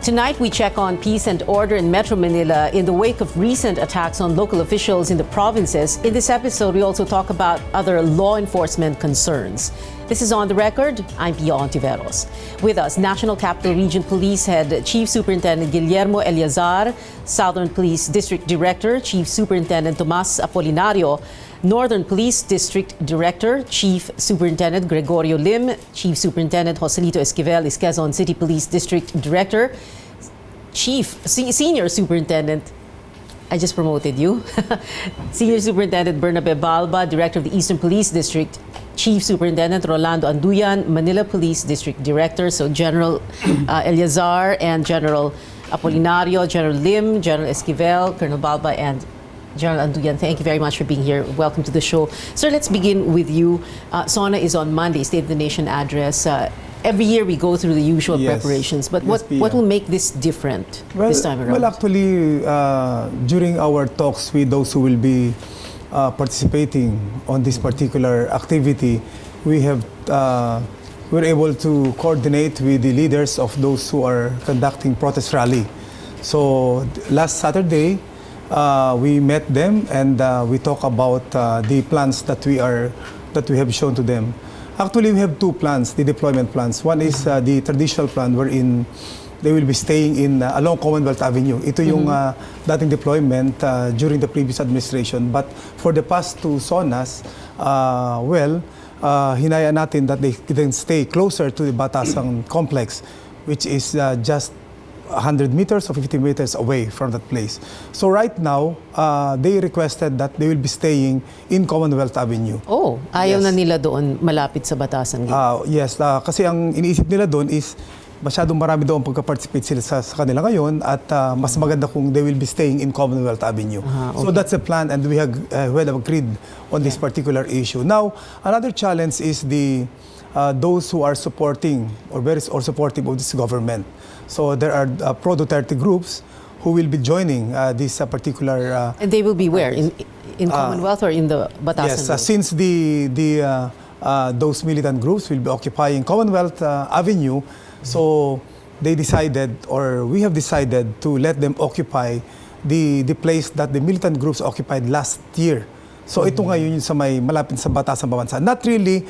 Tonight, we check on peace and order in Metro Manila in the wake of recent attacks on local officials in the provinces. In this episode, we also talk about other law enforcement concerns. This is On the Record. I'm Pia Hontiveros. With us, National Capital Region Police Head Chief Superintendent Guillermo Eleazar, Southern Police District Director Chief Superintendent Tomas Apolinario, Northern Police District Director Chief Superintendent Gregorio Lim, Chief Superintendent Joselito Esquivel is Quezon City Police District Director, Senior Superintendent, I just promoted you, Senior Superintendent Bernabe Balba, Director of the Eastern Police District, Chief Superintendent Rolando Anduyan, Manila Police District Director, so General Eleazar and General Apolinario, General Lim, General Esquivel, Colonel Balba, and General Anduyan, thank you very much for being here. Welcome to the show. Sir, let's begin with you. Sona is on Monday, State of the Nation address. Every year we go through the usual preparations, but what will make this different this time around? Well, actually, during our talks with those who will be participating on this particular activity, we're able to coordinate with the leaders of those who are conducting protest rally. So last Saturday, we met them and we talk about the plans that we have shown to them. Actually, we have two plans, the deployment plans. One is the traditional plan wherein they will be staying in along Commonwealth Avenue. Ito yung dating deployment during the previous administration. But for the past two Sonas, hinayaan natin that they can stay closer to the Batasang complex, which is just 100 meters or 50 meters away from that place. So right now, they requested that they will be staying in Commonwealth Avenue. Oh, ayaw na nila doon malapit sa Batasan. Yes, kasi ang iniisip nila doon is masyadong marami doon pagka-participate sila sa kanila ngayon at mas maganda kung they will be staying in Commonwealth Avenue. Okay. So that's the plan and we have agreed on this particular issue. Now, another challenge is those who are supporting or supportive of this government. So there are pro-Duterte groups who will be joining this particular... and they will be where? In Commonwealth or in the Batasan? Yes, since those militant groups will be occupying Commonwealth Avenue, so they decided, or we have decided, to let them occupy the place that the militant groups occupied last year. So ito ngayon yung sa may malapit sa Batasang Bansa. Not really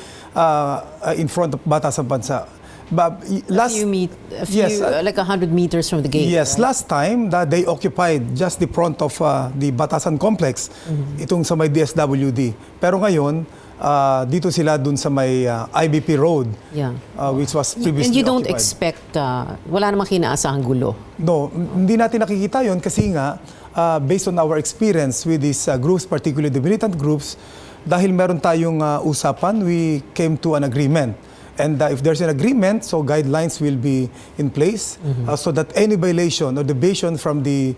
in front of Batasang Bansa. But like 100 meters from the gate. Yes, right? Last time they occupied just the front of the Batasan complex, itong sa may DSWD. Pero ngayon, dito sila dun sa may IBP Road, which was previously And you don't occupied. expect, wala namang kinaasahang gulo? No, hindi natin nakikita yon kasi nga, based on our experience with these groups, particularly the militant groups, dahil meron tayong usapan, we came to an agreement. And if there's an agreement, so guidelines will be in place so that any violation or deviation from the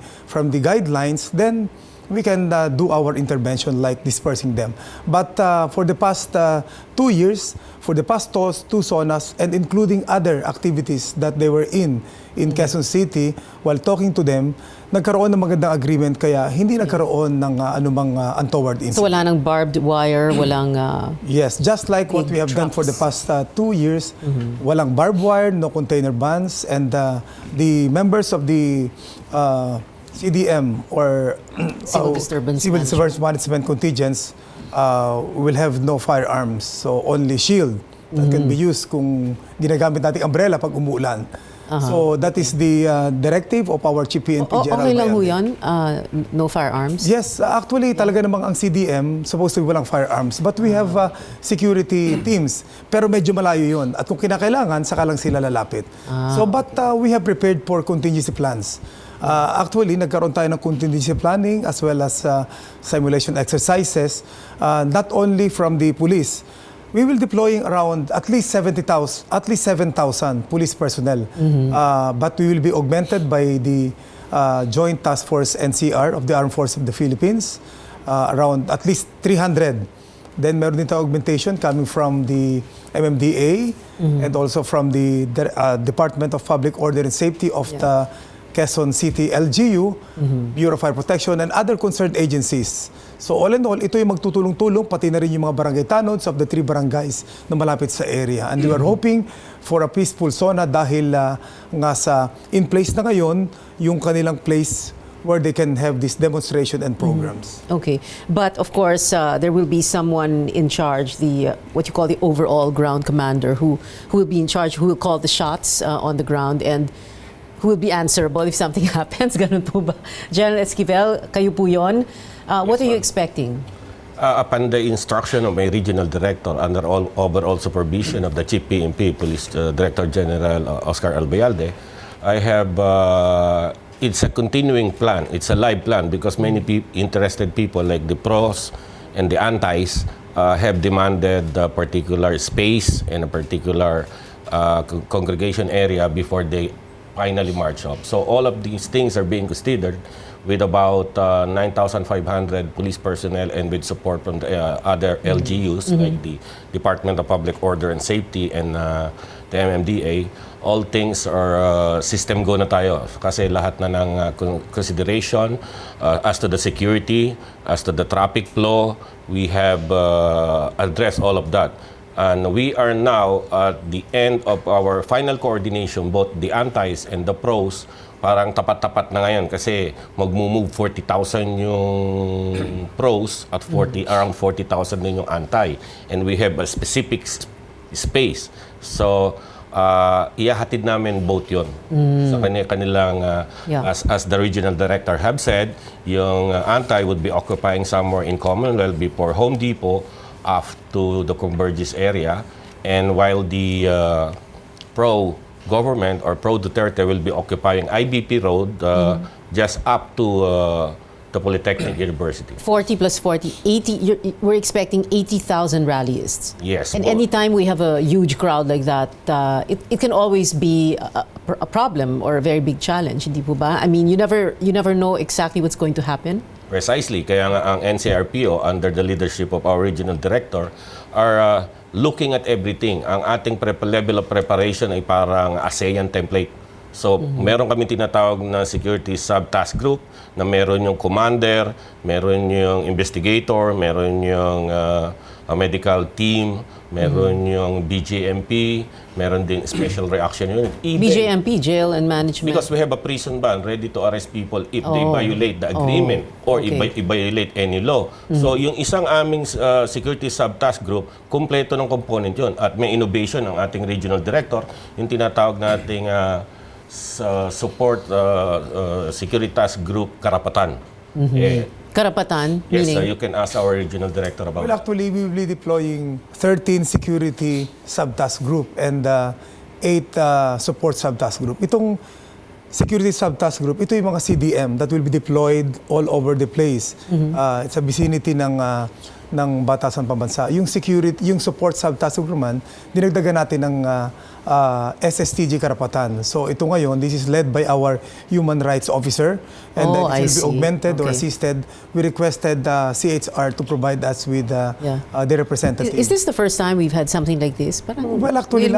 guidelines, then we can do our intervention like dispersing them. But for the past 2 years, for the past two Sonas, and including other activities that they were in Quezon City, while talking to them, nagkaroon ng magandang agreement kaya hindi nagkaroon ng anumang untoward incident. So wala nang barbed wire, walang... Yes, just like what we have done for the past 2 years, walang barbed wire, no container bans, and the members of the CDM or Civil Disturbance Management contingents will have no firearms, so only shield that can be used kung ginagamit natin umbrella pag umuulan. So that is the directive of our Chief PNP General. Okay lang ho yan? No firearms? Yes, actually talaga namang ang CDM supposed to be walang firearms, but we have security teams, pero medyo malayo yun at kung kinakailangan saka lang sila lalapit. So but we have prepared for contingency plans. Actually, nagkaroon tayo ng contingency planning as well as simulation exercises, not only from the police. We will deploying around at least 7,000 police personnel. But we will be augmented by the Joint Task Force NCR of the Armed Forces of the Philippines, around at least 300. Then meron din tayong augmentation coming from the MMDA and also from the Department of Public Order and Safety of the Quezon City LGU, Bureau of Fire Protection, and other concerned agencies. So all in all, ito yung magtutulong-tulong, pati na rin yung mga barangay tanods of the 3 barangays na malapit sa area. And we are hoping for a peaceful Sona dahil nga sa in place na ngayon, yung kanilang place where they can have this demonstration and programs. Okay, but of course there will be someone in charge, the what you call the overall ground commander, who will be in charge, who will call the shots on the ground and who will be answerable if something happens. Ganun po ba? General Esquivel, kayo po yun. What are you expecting? Upon the instruction of my regional director under overall supervision of the Chief PNP, Police Director General Oscar Albayalde, I have it's a continuing plan. It's a live plan because many interested people like the pros and the antis have demanded a particular space and a particular congregation area before they finally march up. So all of these things are being considered with about 9,500 police personnel and with support from the other LGUs like the Department of Public Order and Safety and the MMDA. All things are system go na tayo kasi lahat na ng consideration as to the security, as to the traffic flow, we have addressed all of that. And we are now at the end of our final coordination, both the antis and the pros, parang tapat-tapat na ngayon kasi magmumove 40,000 yung pros at around 40,000 din yung anti. And we have a specific space. So, ihahatid namin both yun sa kanilang as the regional director have said, yung anti would be occupying somewhere in Commonwealth before Home Depot up to the Convergence area, and while the pro government or pro Duterte will be occupying IBP Road just up to the Polytechnic University. 40 plus 40, 80. We're expecting 80,000 rallyists. Yes. And anytime we have a huge crowd like that, it can always be a problem or a very big challenge, hindi po ba? I mean, you never know exactly what's going to happen. Precisely. Kaya nga ang NCRPO under the leadership of our regional director are looking at everything. Ang ating level of preparation ay parang ASEAN template. So, meron kami tinatawag na security sub-task group na meron yung commander, meron yung investigator, meron yung medical team, meron yung BJMP, meron din special reaction unit. BJMP, Jail and Management. Because we have a prison ban ready to arrest people if they violate the agreement or if violate any law. So, yung isang aming security sub-task group, kumpleto ng component yun. At may innovation ang ating regional director, yung tinatawag nating support security task group karapatan. Karapatan? Yes, Meaning? you can ask our regional director about Well, actually, we will be deploying 13 security sub-task group and 8 support sub-task group. Itong security sub-task group, ito yung mga CDM that will be deployed all over the place. Sa vicinity ng Batasan Pambansa. Yung security, yung support sub-task group naman, dinagdagan natin ng SSTG Karapatan. So ito ngayon, this is led by our human rights officer and it will be augmented or assisted. We requested CHR to provide us with their representative. Is this the first time we've had something like this? Parang well, actually,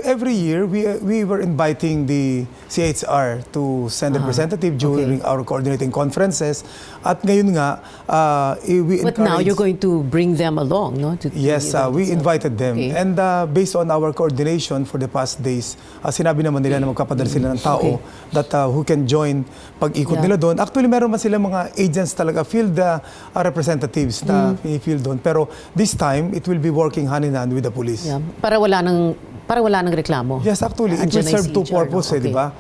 every year we were inviting the CHR to send a representative during our coordinating conferences. At ngayon nga, we But now you're going to bring them along, no? Yes, we invited them. Okay. And based on our coordination for the past days, sinabi naman nila na magpapadala sila ng tao that who can join pag-ikot nila doon. Actually, meron man sila mga agents talaga, field representatives na field doon. Pero this time, it will be working hand in hand with the police. Yeah. Para wala nang reklamo. Yes, actually, it will serve two purposes, di ba?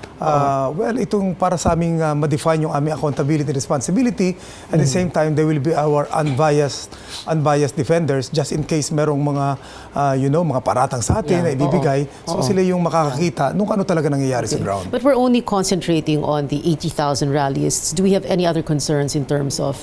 Well, itong para sa aming ma-define yung aming accountability and responsibility. At the same time, they will be our unbiased defenders just in case merong mga, mga paratang sa atin na ibibigay. So sila yung makakakita nung ano talaga nangyayari sa ground. But we're only concentrating on the 80,000 rallyists. Do we have any other concerns in terms of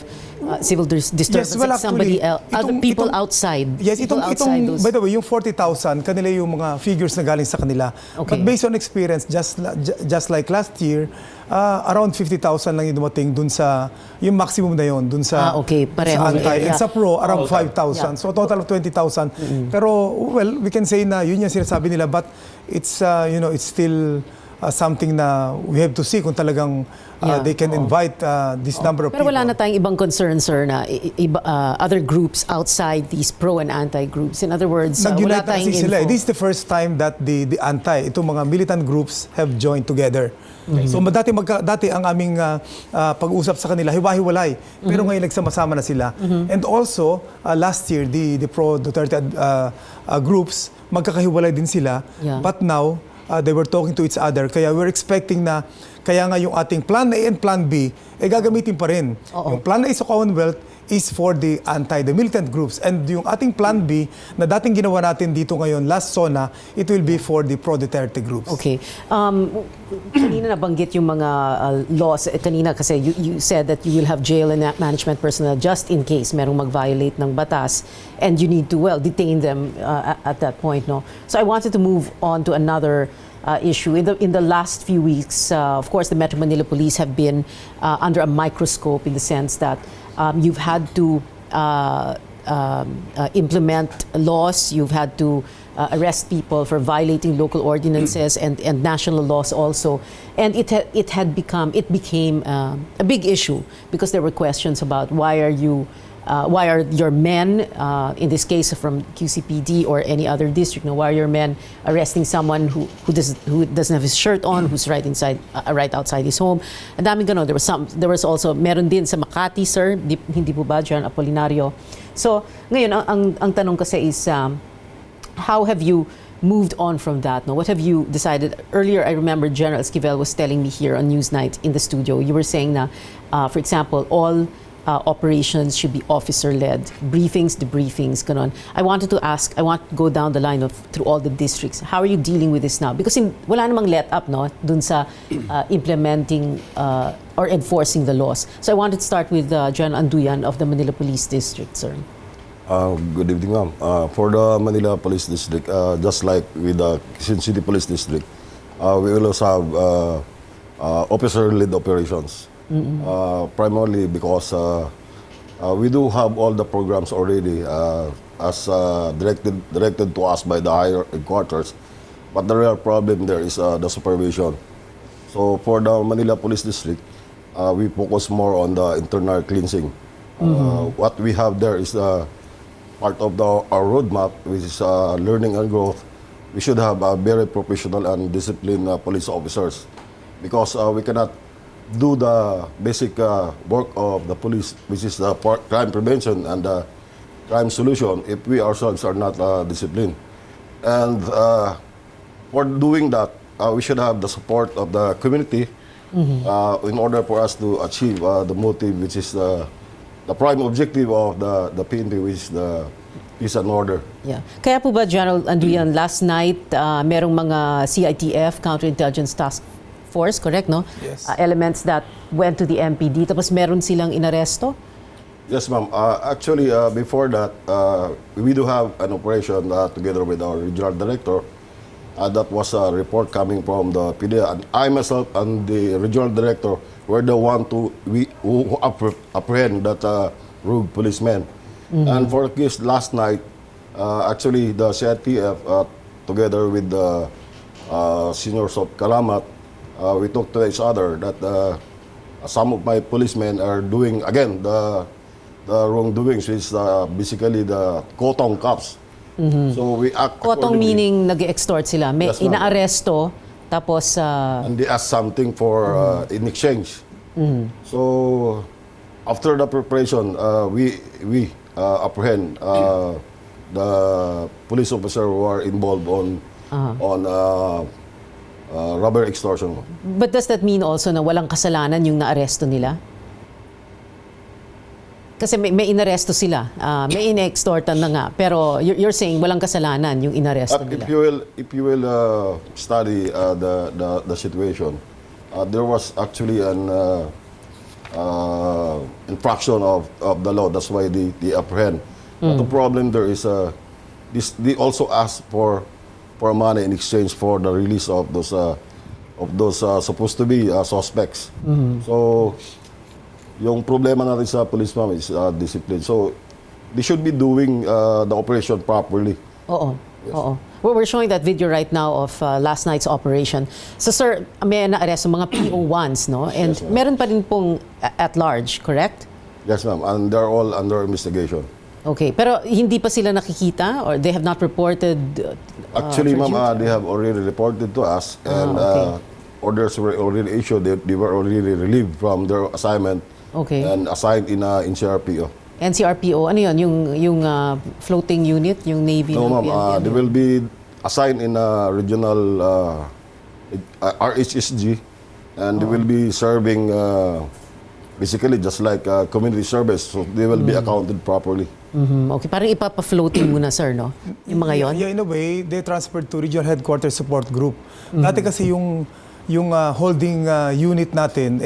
civil disturbance? Yes, well, like somebody else, other people outside? Yes, by the way, yung 40,000, kanila yung mga figures na galing sa kanila. Okay. But based on experience, just like last year, around 50,000 lang yung dumating dun sa, yung maximum na yun, dun sa, pareho. sa anti. And sa pro, around 5,000. So total of 20,000. Pero, well, we can say na yun yung sinasabi nila, but it's, it's still something na we have to see kung talagang they can invite this number of Pero people. wala na tayong ibang concern, sir, na other groups outside these pro and anti groups. In other words, wala Nag-unite na tayong kasi sila. info. This is the first time that the anti, itong mga militant groups have joined together. So dati ang aming pag-usap sa kanila, hiwa-hiwalay. Pero ngayon nagsama-sama na sila. And also, last year, the pro-Duterte groups, magkakahiwalay din sila. Yeah. But now, they were talking to each other. Kaya we're expecting na, kaya nga yung ating Plan A and Plan B, gagamitin pa rin. Yung Plan A sa Commonwealth is for the militant groups. And yung ating Plan B, na dating ginawa natin dito ngayon, last Sona, it will be for the pro-Duterte groups. Okay. Kanina nabanggit yung mga laws. Kanina kasi you said that you will have jail and management personnel just in case merong mag-violate ng batas. And you need to, detain them at that point, no? So I wanted to move on to another issue. In the last few weeks, of course, the Metro Manila Police have been under a microscope in the sense that you've had to implement laws, you've had to arrest people for violating local ordinances and national laws also. And it became a big issue because there were questions about why are your men, in this case from QCPD or any other district, why are your men arresting someone who doesn't have his shirt on, who's right outside his home? Ang daming ganon. There was also, meron din sa Makati, sir, hindi po ba, General Apolinario? So, ngayon, ang tanong kasi is, how have you moved on from that? No? What have you decided? Earlier, I remember General Esquivel was telling me here on Newsnight in the studio, you were saying na, for example, all operations should be officer-led, debriefings, ganon. I want to go down the line through all the districts. How are you dealing with this now? Because wala namang let up, no, dun sa implementing or enforcing the laws. So I wanted to start with General Anduyan of the Manila Police District, sir. Good evening, ma'am. For the Manila Police District, just like with the Quezon City Police District, we will also have officer-led operations. Primarily because we do have all the programs already as directed to us by the higher headquarters. But the real problem there is the supervision. So for the Manila Police District, we focus more on the internal cleansing. What we have there is part of our roadmap, which is learning and growth. We should have very professional and disciplined police officers because we cannot do the basic work of the police, which is the crime prevention and the crime solution, if we ourselves are not disciplined. And for doing that, we should have the support of the community in order for us to achieve the motive, which is the prime objective of the PNP, which is the peace and order. Yeah. Kaya po ba, General Anduyan, last night, merong mga CITF, Counterintelligence Task Force, correct, no? Yes. Elements that went to the MPD, tapos meron silang inaresto? Yes, ma'am. Actually, before that, we do have an operation together with our regional director. That was a report coming from the PDEA. And I myself and the regional director were the one who apprehend that rogue policeman. And for the case last night, actually the CITF, together with the seniors of Kalamat, we talked to each other that some of my policemen are doing, again, the wrongdoings, which is basically the Kotong cops. So we act Kotong accordingly. meaning nag-extort sila. May Yes, ma'am. inaaresto, tapos... And they ask something for in exchange. So after the preparation, we apprehend the police officer who are involved on robber extortion. But does that mean also na walang kasalanan yung naaresto nila? Kasi may inaresto sila. May in-extortan na nga. Pero you're saying walang kasalanan yung inaresto nila. If you will study the situation, there was actually an infraction of the law. That's why they apprehend. But the problem there is they also ask for money in exchange for the release of those supposed to be suspects. So yung problema natin sa police, ma'am, is discipline. So they should be doing the operation properly. Oo. Yes. Oo. We're showing that video right now of last night's operation. So sir, may na-arrest mga PO1s, no? And Yes, ma'am. meron pa rin pong at large, correct? Yes, ma'am. And they're all under investigation. Okay, pero hindi pa sila nakikita or they have not reported? Actually, for ma'am, duty? they have already reported to us, and okay. orders were already issued. They were already relieved from their assignment Okay. and assigned in CRPO. NCRPO, ano yun? Yung floating unit, yung Navy? No, ng ma'am. PNP? They will be assigned in a regional RHSG, and they will be serving basically just like community service. So they will be accounted properly. Mhm, okay, parang ipapa-floating muna, sir, no? Yung mga yon? Yeah, in a way, they transferred to Regional Headquarters Support Group. Dati kasi yung holding unit natin,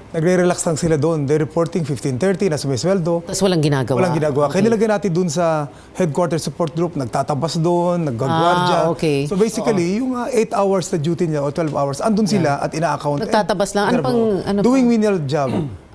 nagre-relax lang sila doon. They're reporting 15:30 na sumisweldo. Tapos walang ginagawa? Walang ginagawa. Okay. Kaya nilagyan natin doon sa headquarters support group, nagtatabas doon, naggagwardya. Okay. So basically, yung 8 hours na duty niya o 12 hours, andun sila at ina-account. Nagtatabas lang? Ano pang- ano Doing pang- menial job. Okay.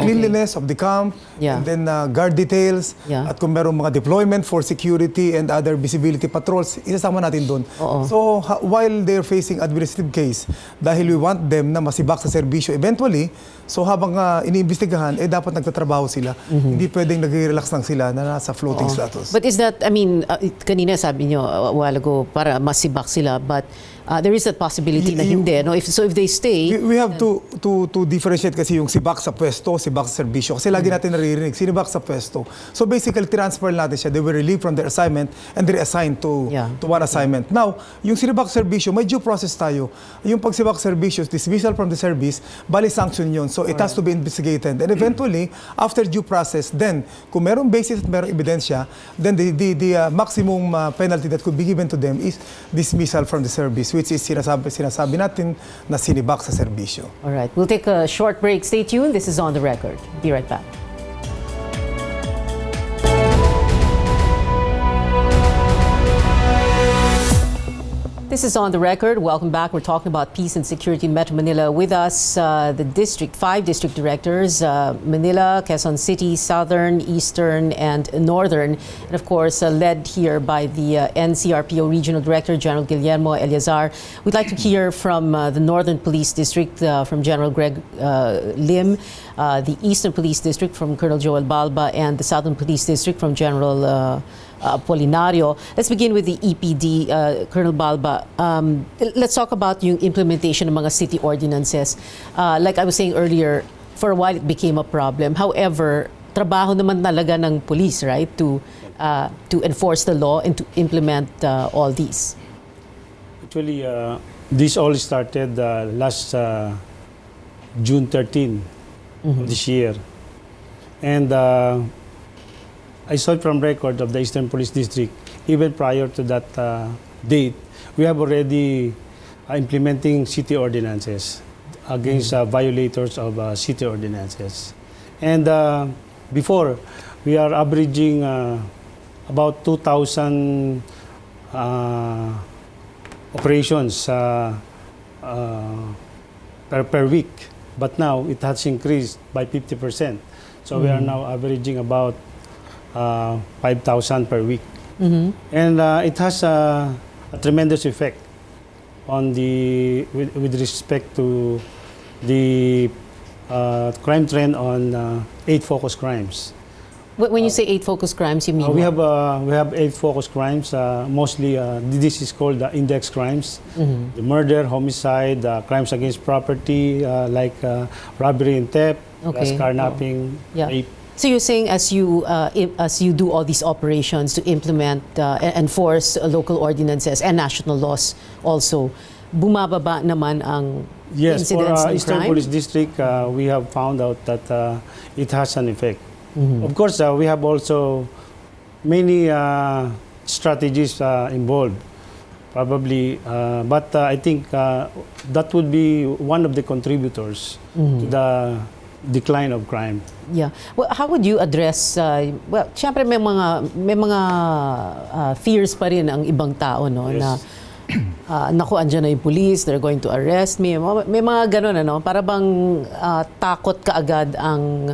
Cleanliness of the camp, Yeah. and then guard details, Yeah. at kung merong mga deployment for security and other visibility patrols, isasama natin doon. Oo. So while they're facing administrative case, dahil we want them na masibak sa serbisyo eventually, so habang iniimbestigahan, dapat nagtatrabaho sila. Hindi pwedeng nag-relax lang sila na nasa floating status. But is that, I mean, kanina sabi nyo a while ago, para masibak sila, but there is that possibility na hindi, no? If they stay, We have to differentiate kasi yung sibak sa pwesto, sibak sa serbisyo. Kasi lagi natin naririnig, sinibak sa pwesto. So basically, transfer natin siya. They were relieved from their assignment and they're assigned to one assignment. Now, yung sinibak sa serbisyo, may due process tayo. Yung pagsibak sa serbisyo, dismissal from the service, bali sanction yun. So it has to be investigated. And eventually, after due process, then, kung merong basis at merong ebidensya, then the maximum penalty that could be given to them is dismissal from the service, which is sinasabi natin na sinibak sa serbisyo. all right, we'll take a short break. Stay tuned. This is On the Record. Be right back. This is On the Record. Welcome back. We're talking about peace and security in Metro Manila. With us, the five district directors, Manila, Quezon City, Southern, Eastern, and Northern. And of course, led here by the NCRPO Regional Director, General Guillermo Eleazar. We'd like to hear from the Northern Police District, from General Greg Lim, the Eastern Police District from Colonel Joel Balba, and the Southern Police District from General Apolinario. Let's begin with the EPD, Colonel Balba. Let's talk about yung implementation ng mga city ordinances. Like I was saying earlier, for a while it became a problem. However, trabaho naman talaga ng police, right, to enforce the law and to implement all these. Actually, this all started last June 13 of this year. And I saw it from record of the Eastern Police District, even prior to that date, we have already implementing city ordinances against violators of city ordinances. And before, we are averaging about 2,000 operations per week. But now, it has increased by 50%. So we are now averaging about 5,000 per week. And it has a tremendous effect on with respect to the crime trend on 8 focus crimes. When you say 8 focus crimes, you mean we what? have 8 focus crimes. Mostly, this is called index crimes: the murder, homicide, crimes against property like robbery and theft, carnapping, rape. So you're saying as you do all these operations to implement and enforce local ordinances and national laws also, bumababa naman ang incidents for ng Eastern crime? Police District, we have found out that it has an effect. Of course, we have also many strategies involved, probably, but I think that would be one of the contributors to the decline of crime. Yeah. Well, how would you address, well, syempre may mga fears pa rin ang ibang tao, no? Yes. Na, naku, andyan na yung police, they're going to arrest me. May mga ganun, ano? Para bang takot ka agad ang,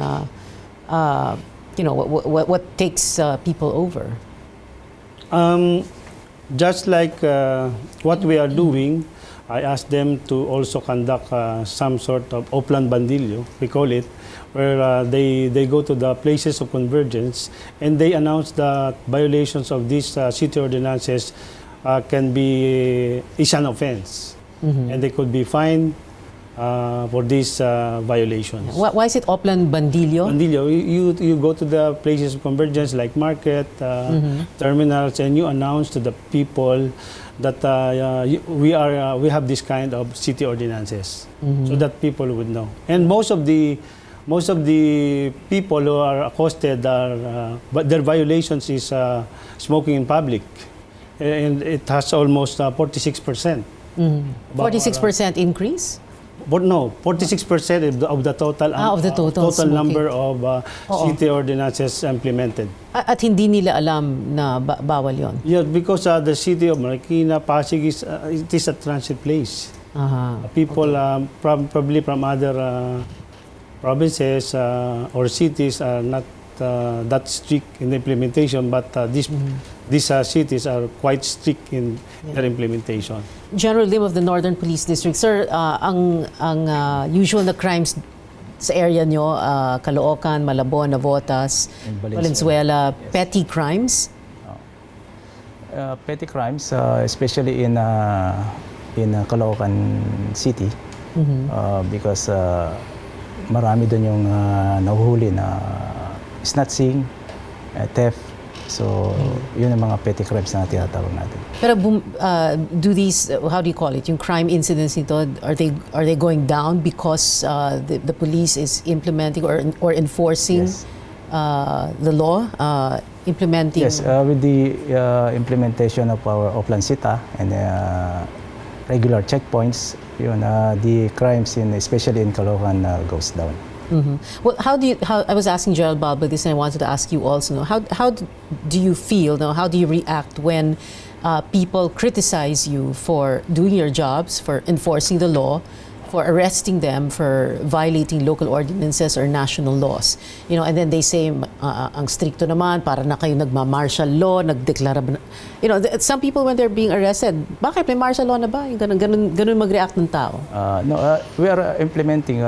what takes people over? just like what we are doing, I asked them to also conduct some sort of Oplan Bandilyo, we call it, where they go to the places of convergence and they announce that violations of these city ordinances is an offense. And they could be fined for these violations. Why is it Oplan Bandilyo? Bandilyo, you go to the places of convergence like market, terminals, and you announce to the people that we have this kind of city ordinances, so that people would know. And most of the people who are accosted but their violations is smoking in public, and it has almost 46%. 46% increase? But no, 46% of the total of the total smoking. number of city ordinances implemented. At hindi nila alam na bawal yon. Yeah, because the city of Marikina, Pasig it is a transit place. People probably from other provinces or cities are not that strict in the implementation, but these cities are quite strict in their implementation. General Lim of the Northern Police District. Sir, ang usual na crimes sa area nyo, Caloocan, Malabon, Navotas, Valenzuela, petty crimes? Petty crimes, especially in Caloocan City, because marami doon yung nahuhuli na snatching, theft. So, yun ang mga petty crimes na tinatawag natin. Pero do these, how do you call it, yung crime incidents nito, are they going down because the police is implementing or enforcing the law, implementing? Yes, with the implementation of our Oplan Sita and regular checkpoints, yun, the crimes especially in Caloocan goes down. Well, I was asking Gerald Balba this, and I wanted to ask you also, how do you feel, how do you react when people criticize you for doing your jobs, for enforcing the law, for arresting them for violating local ordinances or national laws? And then they say, ang stricto naman, para na kayo nagma-martial law, nagdeklara, some people when they're being arrested, bakit may martial law na ba? Ganun mag-react ng tao. No, we are implementing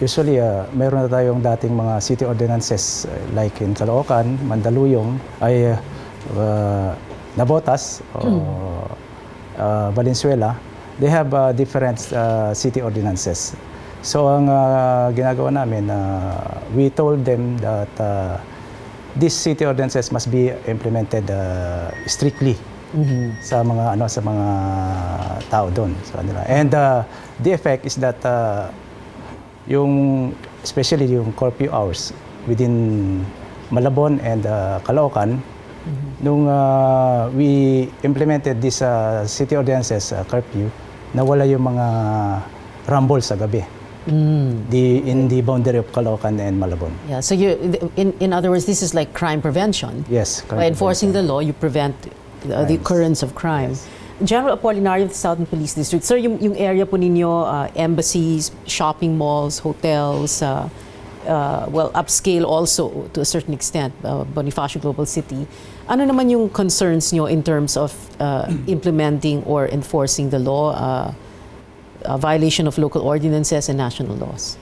usually, meron na tayong dating mga city ordinances like in Caloocan, Mandaluyong, ay Navotas, Valenzuela. They have different city ordinances. So ang ginagawa namin, we told them that these city ordinances must be implemented strictly sa mga tao doon sa kanila. And the effect is that especially yung curfew hours within Malabon and Caloocan, nung we implemented this city ordinances curfew, nawala yung mga rumble sa gabi. In the boundary of Caloocan and Malabon. Yeah, so in other words, this is like crime prevention. Yes. By enforcing the law, you prevent the occurrence of crime. Yes. General Apolinario of the Southern Police District. Sir, yung area po ninyo, embassies, shopping malls, hotels, upscale also to a certain extent, Bonifacio Global City. Ano naman yung concerns nyo in terms of implementing or enforcing the law, violation of local ordinances and national laws?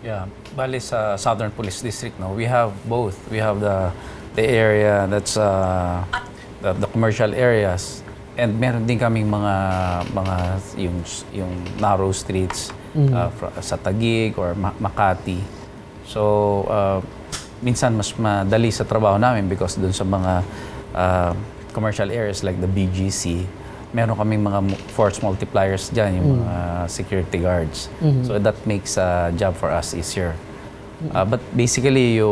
Yeah, bali sa Southern Police District, we have both. We have the area that's the commercial areas. And meron din kaming mga yung narrow streets sa Taguig or Makati. So minsan mas madali sa trabaho namin because dun sa mga commercial areas like the BGC, meron kaming mga force multipliers dyan, yung mga security guards. So that makes a job for us easier. But basically,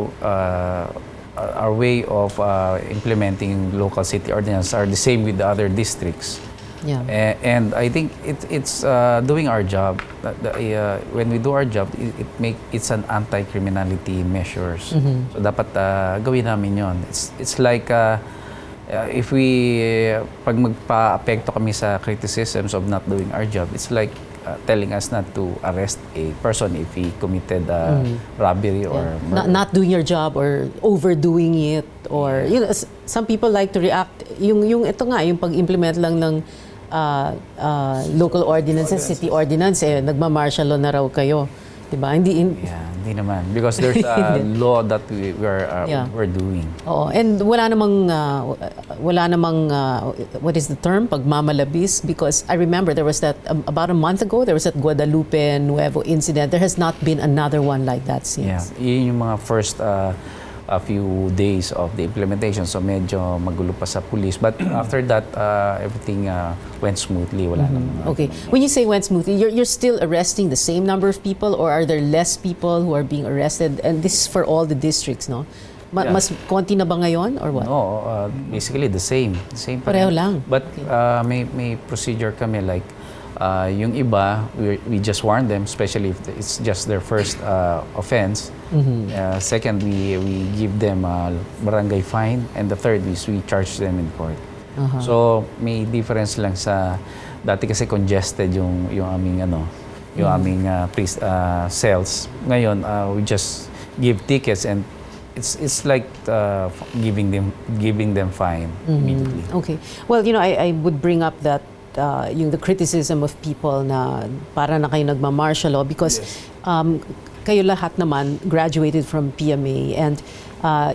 our way of implementing local city ordinances are the same with the other districts. Yeah. And I think it's doing our job. When we do our job, it's an anti-criminality measures. So dapat gawin namin yon. It's like if pag magpa-apekto kami sa criticisms of not doing our job, it's like telling us not to arrest a person if he committed robbery or murder. Not doing your job or overdoing it, or some people like to react yung ito nga yung pag-implement lang ng local ordinances, city ordinance, nagma-martial law na raw kayo, 'di ba? Hindi naman, because there's a law that we're doing. Oo, and wala namang what is the term, pagmamalabis, because I remember there was that about a month ago there was that Guadalupe Nuevo incident. There has not been another one like that since. Yun yung mga first a few days of the implementation, so medyo magulo pa sa police, but after that everything went smoothly. Wala namang Okay, when you say went smoothly, you're still arresting the same number of people, or are there less people who are being arrested? And this is for all the districts, no? Mas konti na ba ngayon or what? No, basically the same pa Pareho rin. lang. But may procedure kami, like yung iba, we just warn them, especially if it's just their first offense. Second, we give them a barangay fine, and the third is we charge them in court. So may difference lang sa dati, kasi congested yung aming aming cells. Ngayon we just give tickets, and it's like giving them fine immediately. Okay. Well, I would bring up that the criticism of people na para na kayo nagma-martial law, because kayo lahat naman graduated from PMA, and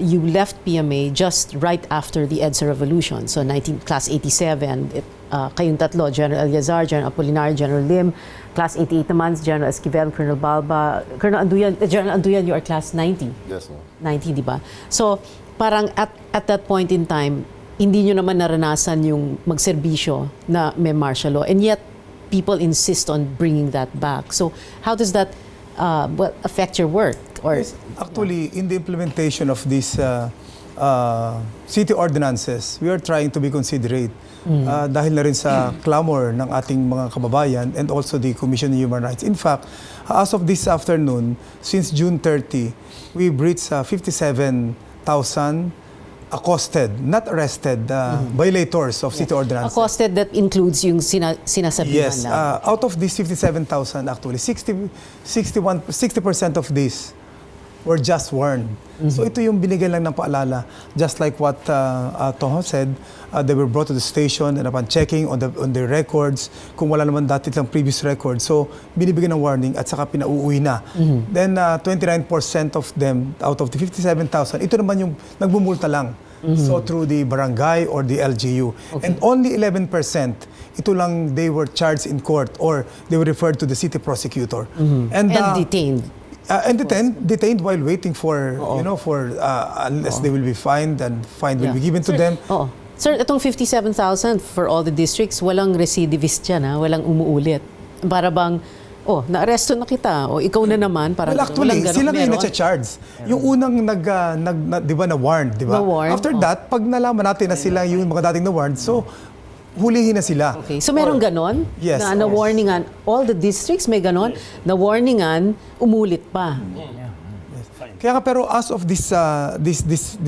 you left PMA just right after the EDSA revolution. So class 87, kayong tatlo, General Eliazar, General Apolinar, General Lim, class 88 naman, General Esquivel, Colonel Balba, Colonel Anduyan, General Anduyan, you are class 90. Yes, ma'am. 90, di ba? So, parang at that point in time, hindi nyo naman naranasan yung magserbisyo na may martial law, and yet people insist on bringing that back. So, how does that affect your work? Or Actually, in the implementation of these city ordinances, we are trying to be considerate. Dahil na rin sa clamor ng ating mga kababayan and also the Commission on Human Rights. In fact, as of this afternoon, since June 30, we breached 57,000 accosted, not arrested, violators of city ordinances. accosted, that includes yung sinasabihan Yes, lang. out of these 57,000 actually, 60% of these were just warned. So ito yung binigay lang ng paalala. Just like what Toho said, they were brought to the station, and upon checking on their records, kung wala naman dati lang previous record, so binibigyan ng warning at saka pinauuwi na. Then 29% of them, out of the 57,000, ito naman yung nagbumulta lang. So through the barangay or the LGU. And only 11%, ito lang they were charged in court or they were referred to the city prosecutor. And detained. And detained while waiting for, unless they will be fined, and fine will be given to them. Sir, itong 57,000 for all the districts, walang recidivist yan, walang umuulit. Para bang, na-aresto na kita, o ikaw na naman, parang Well, actually, walang sila ngayon meron. na-charge. Yung unang di ba, na-warned, di ba? Na-warned, After that, pag nalaman natin na sila yung mga dating na-warned, so hulihin na sila. Okay. So meron ganon? Yes. Na warningan, all the districts may ganon, na warningan, umulit pa. Kaya nga, pero as of this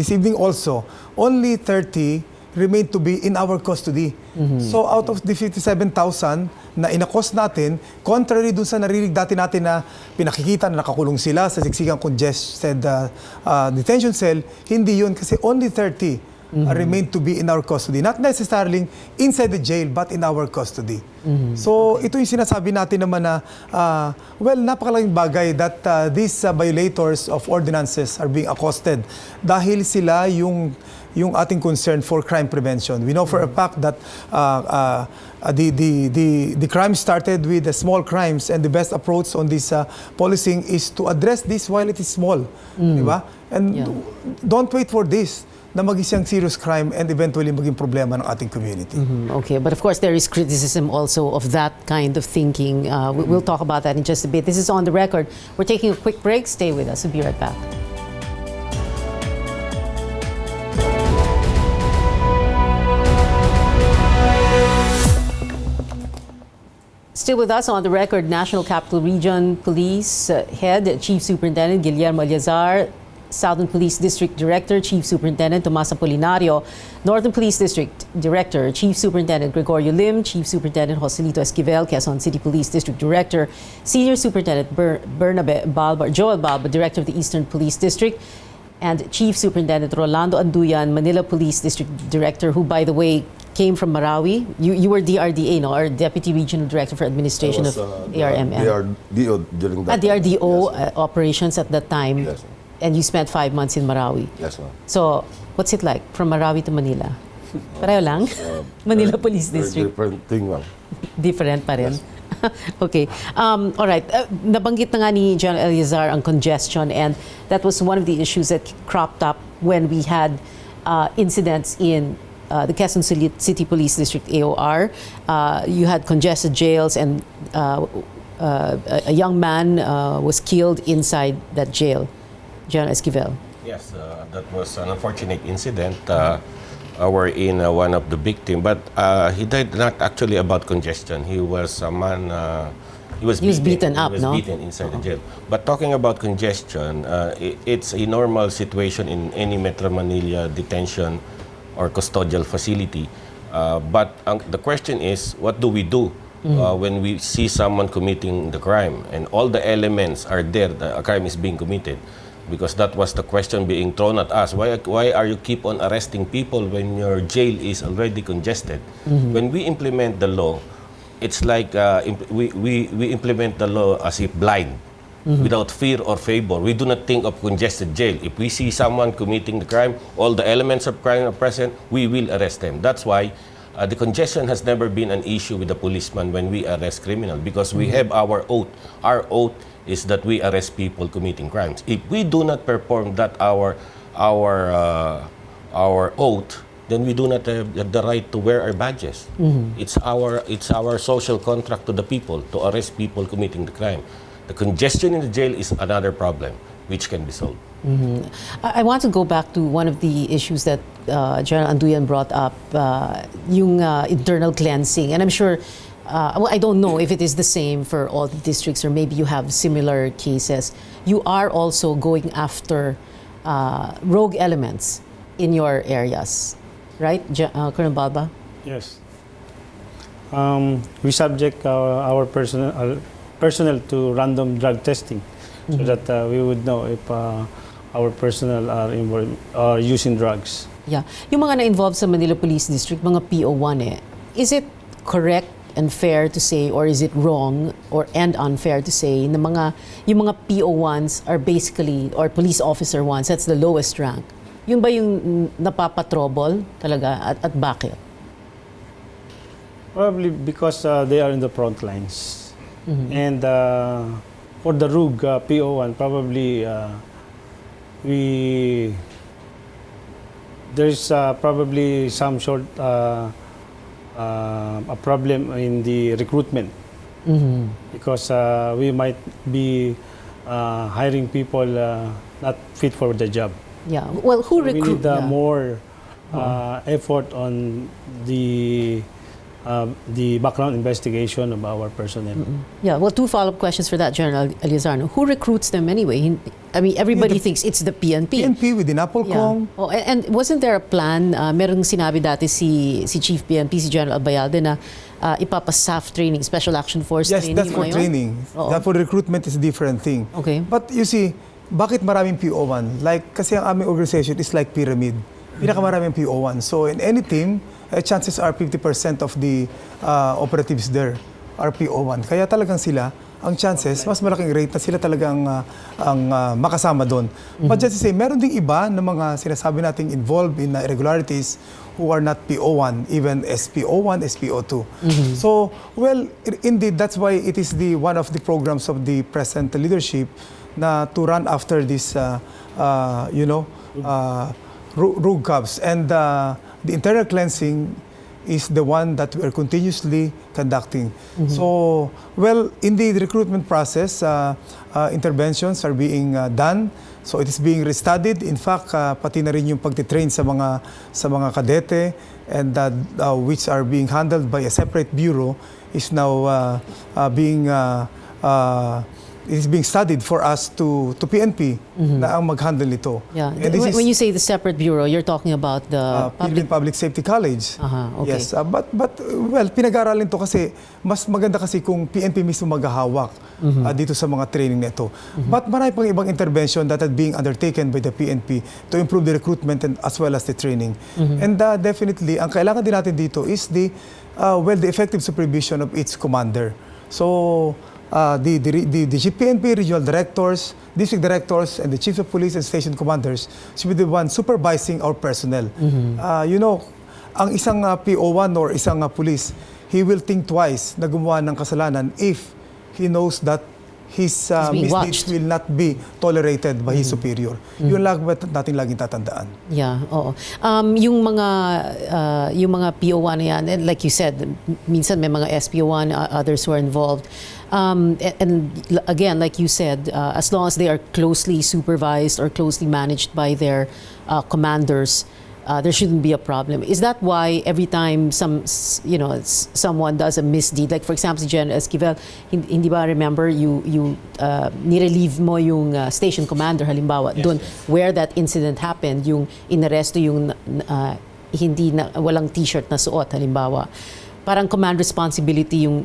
evening also, only 30 remain to be in our custody. So out of the 57,000 na inakos natin, contrary dun sa narinig dati natin na pinakikita na nakakulong sila sa siksigang congested detention cell, hindi yun, kasi only 30 remain to be in our custody. Not necessarily inside the jail, but in our custody. So ito yung sinasabi natin naman na, napakalaking bagay that these violators of ordinances are being accosted dahil sila yung ating concern for crime prevention. We know for a fact that the crime started with the small crimes, and the best approach on this policing is to address this while it is small. Diba? And don't wait for this na mag-isang serious crime and eventually maging problema ng ating community. Okay, but of course there is criticism also of that kind of thinking. We'll talk about that in just a bit. This is On the Record. We're taking a quick break. Stay with us. We'll be right back. Still with us on the record, National Capital Region Police Head, Chief Superintendent Guillermo Eliazar, Southern Police District Director, Chief Superintendent Tomas Apolinario, Northern Police District Director, Chief Superintendent Gregorio Lim, Chief Superintendent Joselito Esquivel, Quezon City Police District Director, Senior Superintendent Bernabe Balba, Joel Balba, Director of the Eastern Police District, and Chief Superintendent Rolando Anduyan, Manila Police District Director, who, by the way, came from Marawi. You were DRDA, no, or Deputy Regional Director for Administration of ARMM. DRDO during that DRDO time. Yes, operations at that time. Yes, ma'am. And you spent 5 months in Marawi. Yes, ma'am. So, what's it like from Marawi to Manila? Pareho lang? Manila Police Very District. different thing, ma'am. Different pa rin? Yes. Okay. All right. Nabanggit na nga ni General Eleazar ang congestion, and that was one of the issues that cropped up when we had incidents in the Quezon City Police District AOR. You had congested jails, and a young man was killed inside that jail. General Esquivel. Yes, that was an unfortunate incident wherein one of the victim, but he died not actually about congestion. He was a man. He was beaten up, He was no? beaten inside the jail. But talking about congestion, it's a normal situation in any Metro Manila detention or custodial facility. But the question is, what do we do when we see someone committing the crime and all the elements are there, a crime is being committed? Because that was the question being thrown at us. Why are you keep on arresting people when your jail is already congested? When we implement the law, it's like we implement the law as if blind, without fear or favor. We do not think of congested jail. If we see someone committing the crime, all the elements of crime are present, we will arrest them. That's why the congestion has never been an issue with the policeman when we arrest criminals, because we have our oath. Our oath is that we arrest people committing crimes. If we do not perform that our oath, then we do not have the right to wear our badges. It's our social contract to the people to arrest people committing the crime. The congestion in the jail is another problem which can be solved. I want to go back to one of the issues that General Anduyan brought up, yung internal cleansing. And I'm sure, well, I don't know if it is the same for all the districts or maybe you have similar cases. You are also going after rogue elements in your areas, right, Colonel Balba? Yes. We subject our personnel to random drug testing so that we would know if our personnel are using drugs. Yeah. Yung mga na-involved sa Manila Police District, mga PO1 is it correct and fair to say, or is it wrong and unfair to say na yung mga PO1s are basically, or police officer ones, that's the lowest rank? Yun ba yung napapatrobol talaga at bakit? Probably because they are in the front lines. And for the rogue PO1, probably there's probably some sort a problem in the recruitment, because we might be hiring people not fit for the job. Yeah. Well, who So we recruit? need more effort on the background investigation of our personnel. Yeah, well, two follow-up questions for that, General Eleazar. Who recruits them anyway? I mean, everybody thinks it's the PNP. PNP within Applecom. Yeah. Oh, and wasn't there a plan, merong sinabi dati si Chief PNP, si General Albayalde, na ipapa-SAF training, Special Action Force Yes, training. that's for yun? training. Oo. That for recruitment is a different thing. Okay. But you see, bakit maraming PO1? Like, kasi ang aming organization is like pyramid. Pinakamaraming PO1. So in any team, chances are 50% of the operatives there are PO1. Kaya talagang sila, ang chances, mas malaking rate na sila talagang ang makasama doon. But just to say, meron ding iba na mga sinasabi nating involved in irregularities who are not PO1, even SPO1, SPO2. So, well, indeed, that's why it is one of the programs of the present leadership na to run after this, rogue cops. And the internal cleansing is the one that we are continuously conducting. So, well, in the recruitment process, interventions are being done. So it is being restudied. In fact, pati na rin yung pagtitrain sa mga kadete, and which are being handled by a separate bureau is now being it is being studied for us to PNP na ang mag-handle nito. Yeah. And this When is you say the separate bureau, you're talking about the Philippine Public Safety College. Okay. Yes, but well, pinag-aaralan to kasi mas maganda kasi kung PNP mismo maghahawak dito sa mga training nito. But marami pang ibang intervention that are being undertaken by the PNP to improve the recruitment and as well as the training. And definitely, ang kailangan din natin dito is the effective supervision of its commander. So, the PNP regional directors, district directors, and the chiefs of police and station commanders should be the ones supervising our personnel. You know, ang isang PO1 or isang police, he will think twice na gumawa ng kasalanan if he knows that his being misdeeds watched. will not be tolerated by his superior. Yun lang natin laging tatandaan. Yeah, oo. Yung mga PO1 na yan, and like you said, minsan may mga SPO1, others who are involved. And again, like you said, as long as they are closely supervised or closely managed by their commanders, there shouldn't be a problem. Is that why every time someone does a misdeed, like for example si General Esquivel, hindi ba remember you nirelieve mo yung station commander halimbawa doon where that incident happened, yung inaresto yung hindi na walang t-shirt na suot halimbawa. Parang command responsibility yung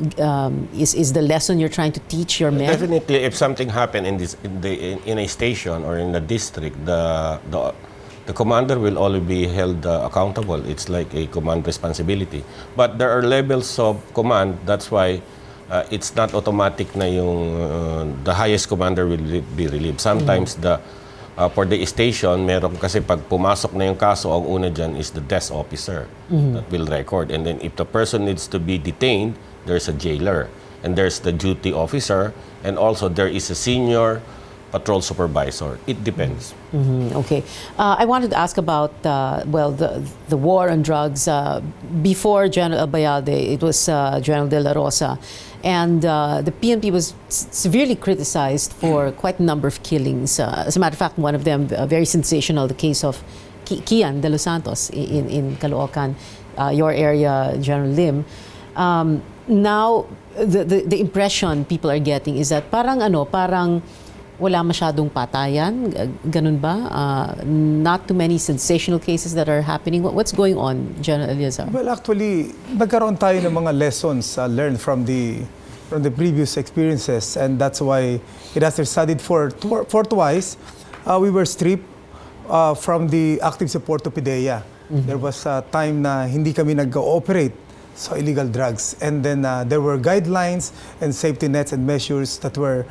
is the lesson you're trying to teach your men? Definitely, if something happened in a station or in a district, the commander will only be held accountable. It's like a command responsibility. But there are levels of command. That's why it's not automatic na yung the highest commander will be relieved. Sometimes for the station, meron kasi pag pumasok na yung kaso, ang una dyan is the desk officer that will record. And then if the person needs to be detained, there's a jailer. And there's the duty officer. And also there is a senior patrol supervisor. It depends. Okay. I wanted to ask about, the war on drugs. Before General Albayalde, it was General De La Rosa. And the PNP was severely criticized for quite a number of killings. As a matter of fact, one of them, very sensational, the case of Kian De Los Santos in Caloocan, your area, General Lim. Now, the impression people are getting is that parang wala masyadong patayan, ganun ba? Not too many sensational cases that are happening. What's going on, General Eliazar? Well, actually, nagkaroon tayo ng mga lessons learned from the previous experiences, and that's why it has been studied for twice. We were stripped from the active support to PIDEA. There was a time na hindi kami nag-ooperate sa illegal drugs, and then there were guidelines and safety nets and measures that were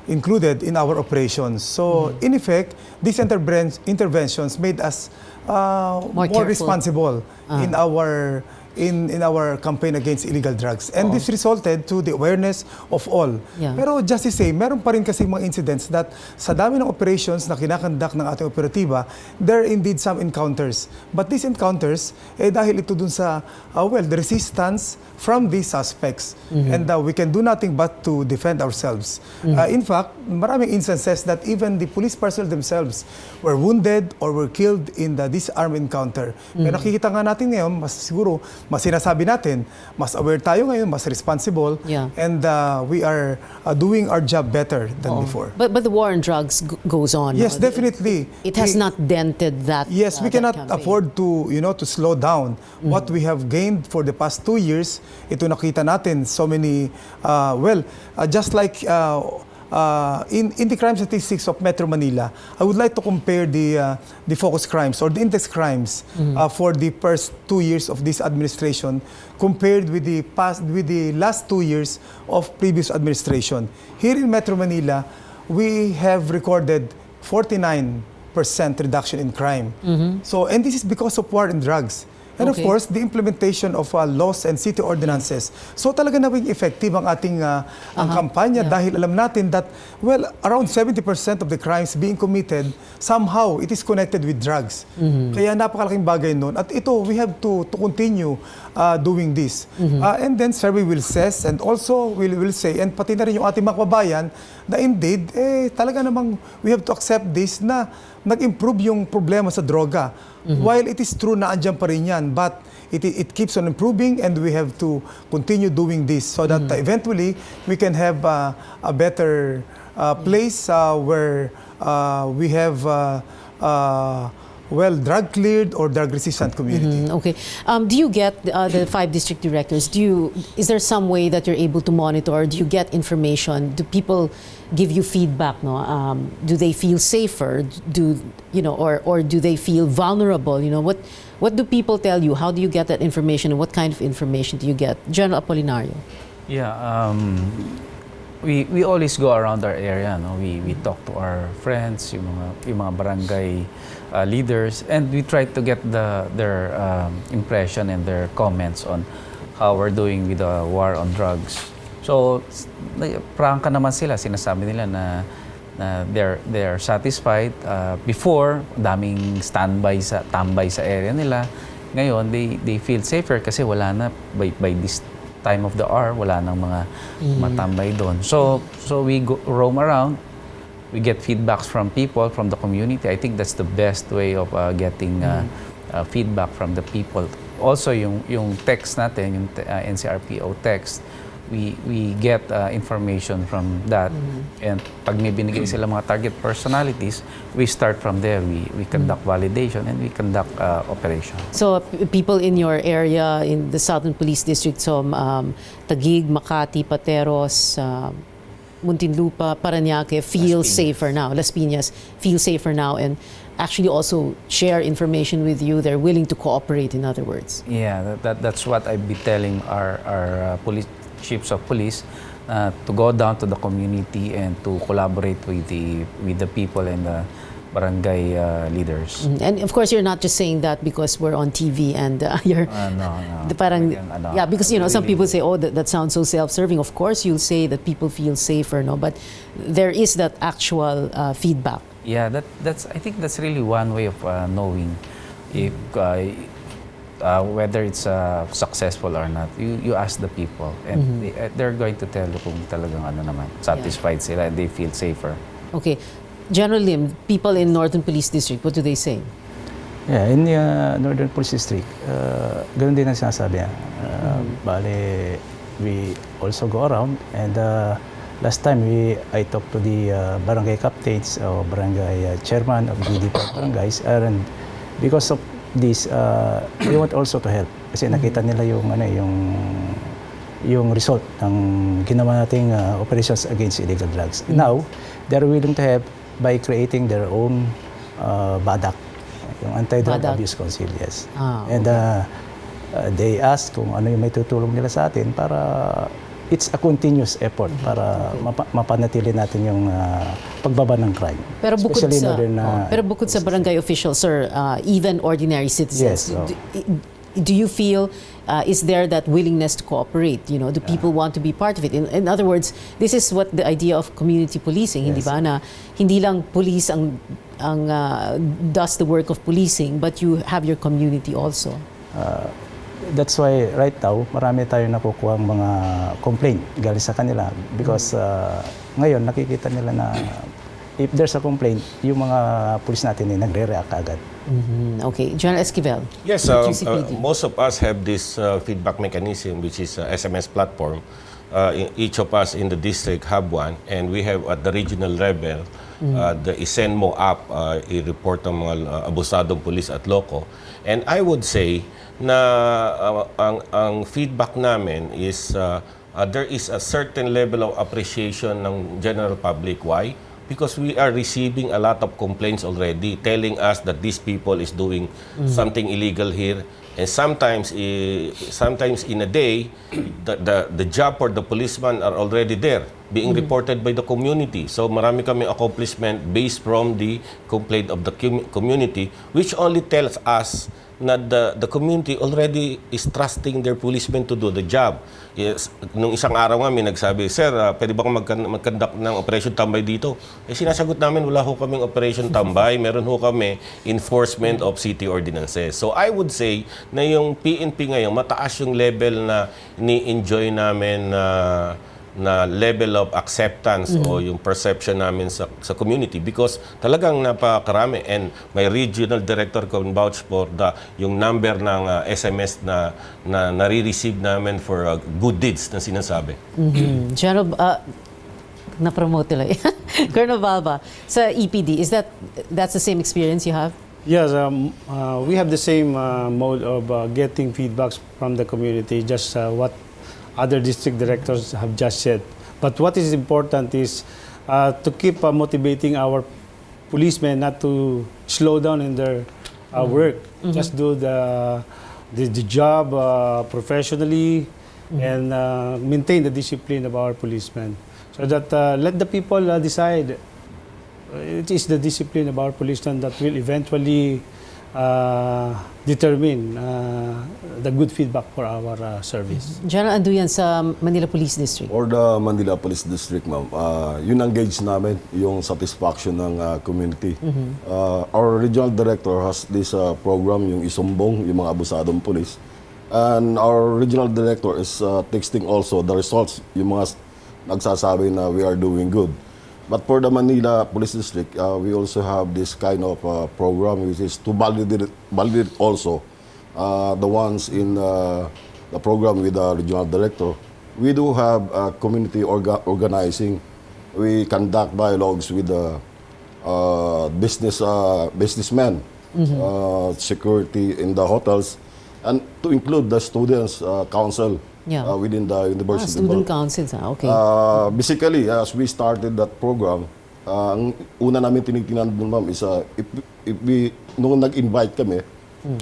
included in our operations. So, in effect, these interventions made us more responsible in our campaign against illegal drugs. And this resulted to the awareness of all. Yeah. Pero just to say, meron pa rin kasi mga incidents that sa dami ng operations na kinakandak ng ating operatiba, there are indeed some encounters. But these encounters, dahil ito dun sa, the resistance from these suspects. And we can do nothing but to defend ourselves. In fact, maraming instances that even the police personnel themselves were wounded or were killed in this armed encounter. Pero nakikita nga natin ngayon, mas sinasabi natin, mas aware tayo ngayon, mas responsible, and we are doing our job better than before. But the war on drugs goes on. Yes, definitely. It has not dented that. Yes, we cannot campaign. afford to slow down what we have gained for the past 2 years. Ito nakita natin so many just like in the crime statistics of Metro Manila, I would like to compare the focus crimes or the index crimes for the first 2 years of this administration compared with the last 2 years of previous administration. Here in Metro Manila, we have recorded 49% reduction in crime. So, and this is because of war and drugs. And of course, the implementation of laws and city ordinances. So talaga naging effective ang ating ang kampanya dahil alam natin that, around 70% of the crimes being committed, somehow it is connected with drugs. Kaya napakalaking bagay nun. At ito, we have to continue doing this. And then survey will assess and also will say, and pati na rin yung ating mga kababayan, na indeed, talaga namang we have to accept this na nag-improve yung problema sa droga. While it is true na andyan pa rin yan, but it keeps on improving and we have to continue doing this so that eventually we can have a better place where we have drug-cleared or drug-resistant community. Okay. Do you get the 5 district directors? Is there some way that you're able to monitor? Or do you get information? Do people give you feedback? No. Do they feel safer? Or do they feel vulnerable? What do people tell you? How do you get that information? And what kind of information do you get? General Apolinario. Yeah, we always go around our area. No? We talk to our friends, yung mga barangay leaders, and we try to get their impression and their comments on how we're doing with the war on drugs. So, prangka naman sila, sinasabi nila na they're satisfied. Before, daming tambay sa area nila. Ngayon, they feel safer kasi wala na by this time of the hour, wala nang mga matambay doon. So we roam around. We get feedbacks from people, from the community. I think that's the best way of getting feedback from the people. Also, yung text natin, yung NCRPO text, we get information from that. And pag may binigay sila mga target personalities, we start from there. We conduct validation and we conduct operation. So people in your area, in the Southern Police District, so Taguig, Makati, Pateros, Muntinlupa, Parañaque feel safer now. Las Piñas feel safer now and actually also share information with you. They're willing to cooperate, in other words. Yeah, that's what I've been telling our chiefs of police to go down to the community and to collaborate with the people and the barangay leaders. And of course, you're not just saying that because we're on TV and you're No. yeah, because some people say, oh, that sounds so self-serving. Of course, you'll say that people feel safer, no, but there is that actual feedback. Yeah, I think that's really one way of knowing if whether it's successful or not. You ask the people and they're going to tell you kung talagang satisfied sila and they feel safer. Okay. General Lim, people in Northern Police District, what do they say? Yeah, in the Northern Police District, ganun din ang sinasabi. Bale, we also go around and last time I talked to the barangay captains or barangay chairman of the different barangays, and because of this, they want also to help kasi nakita nila yung result ng ginawa nating operations against illegal drugs. Now, they're willing to help by creating their own BADAC, yung Anti-Drug BADAC. Abuse Council, yes. Okay. And they ask kung ano yung may tutulong nila sa atin para it's a continuous effort para mapanatili natin yung pagbaba ng crime. Pero bukod Especially sa northern, pero bukod sa barangay officials, sir, even ordinary citizens, Yes, do you feel is there that willingness to cooperate? Do people want to be part of it? In other words, this is what the idea of community policing, hindi ba, na hindi lang police ang does the work of policing, but you have your community also. That's why right now, marami tayo nakukuha mga complaint galing sa kanila because ngayon nakikita nila na if there's a complaint, yung mga pulis natin nagre-react agad. Okay. General Esquivel. Yes, QCPD. most of us have this feedback mechanism, which is SMS platform. Each of us in the district have one, and we have at the regional level, the Isenmo app, i-report ng mga abusadong pulis at loko. And I would say na ang feedback namin is there is a certain level of appreciation ng general public. Why? Because we are receiving a lot of complaints already telling us that these people is doing something illegal here. And sometimes in a day, the job for the policeman are already there, being reported by the community. So marami kami accomplishment based from the complaint of the community, which only tells us na the community already is trusting their policemen to do the job. Yes, nung isang araw nga may nagsabi, Sir, pwede ba mag-conduct ng Operation Tambay dito? Sinasagot namin, wala ho kaming Operation Tambay, meron ho kami enforcement of city ordinances. So I would say na yung PNP ngayon, mataas yung level na ni-enjoy namin na level of acceptance o yung perception namin sa community because talagang napakarami and may regional director can vouch for yung number ng SMS na nare-receive namin for good deeds na sinasabi. General, na-promote nila. Colonel Balba, sa EPD, that's the same experience you have? Yes, we have the same mode of getting feedbacks from the community, just what other district directors have just said. But what is important is to keep motivating our policemen not to slow down in their work. Just do the job professionally and maintain the discipline of our policemen. So that let the people decide. It is the discipline of our policemen that will eventually determine the good feedback for our service. General Anduyan sa Manila Police District. For the Manila Police District, ma'am, yun ang gauge namin, yung satisfaction ng community. Our regional director has this program, yung isumbong, yung mga abusadong police. And our regional director is texting also the results, yung mga nagsasabi na we are doing good. But for the Manila Police District, we also have this kind of program which is to validate also the ones in the program with the regional director. We do have community organizing. We conduct dialogues with the businessmen, security in the hotels, and to include the students' council. Within the university. Student councils, okay. Basically, as we started that program, ang una namin tinitingnan doon, ma'am, is nung nag-invite kami,